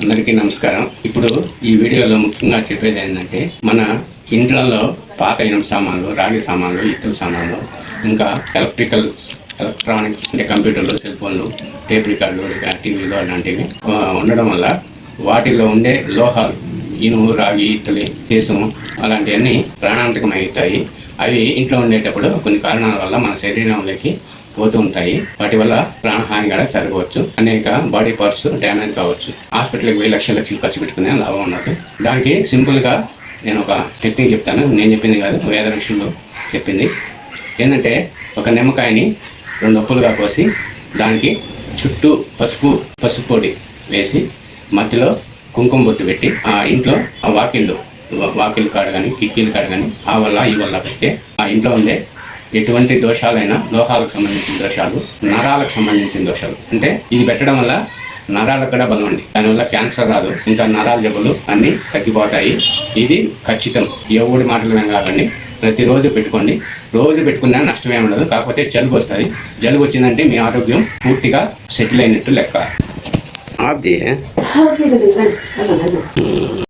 అందరికీ నమస్కారం. ఇప్పుడు ఈ వీడియోలో ముఖ్యంగా చెప్పేది ఏంటంటే మన ఇంట్లలో పాత ఇనుప సామాన్లు, రాగి సామాన్లు, ఇత్తడి సామాన్లు, ఇంకా ఎలక్ట్రానిక్స్ అంటే కంప్యూటర్లు, సెల్ ఫోన్లు, టేప్ రికార్డులు, టీవీలు అలాంటివి ఉండడం వల్ల వాటిలో ఉండే లోహాలు, ఇనుము, రాగి, ఇత్తడి, దేశము అలాంటివన్నీ ప్రాణాంతకమవుతాయి. అవి ఇంట్లో ఉండేటప్పుడు కొన్ని కారణాల వల్ల మన శరీరంలోకి పోతూ ఉంటాయి. వాటి వల్ల ప్రాణహాని కూడా జరగవచ్చు. అనేక బాడీ పార్ట్స్ డ్యామేజ్ కావచ్చు. హాస్పిటల్కి 1000 లక్షలు ఖర్చు పెట్టుకునే లాభం ఉన్నట్టు. దానికి సింపుల్గా నేను ఒక టెక్నిక్ చెప్తాను. నేను చెప్పింది కాదు, వేద ఋషులు చెప్పింది. ఏంటంటే ఒక నిమ్మకాయని 2 ఒప్పులుగా కోసి దానికి చుట్టూ పసుపు పొడి వేసి మధ్యలో కుంకుమ బొట్టు పెట్టి ఆ ఇంట్లో ఆ వాకిళ్ళు కాడ కానీ కిటికీల కాడ కానీ ఆ వల్ల ఈ వల్ల పెడితే ఆ ఇంట్లో ఉండే ఎటువంటి దోషాలైనా, లోహాలకు సంబంధించిన దోషాలు, నరాలకు సంబంధించిన దోషాలు, అంటే ఇది పెట్టడం వల్ల నరాలకు కూడా బలం ఉంది. దానివల్ల క్యాన్సర్ రాదు, ఇంకా నరాల జబ్బులు అన్నీ తగ్గిపోతాయి. ఇది ఖచ్చితం. ఎవరి మాటలు వినగాలండి. ప్రతిరోజు పెట్టుకోండి. రోజు పెట్టుకున్నా నష్టమే ఉండదు. కాకపోతే జలుబు వస్తుంది. జలుబు వచ్చిందంటే మీ ఆరోగ్యం పూర్తిగా సెటిల్ అయినట్టు లెక్క.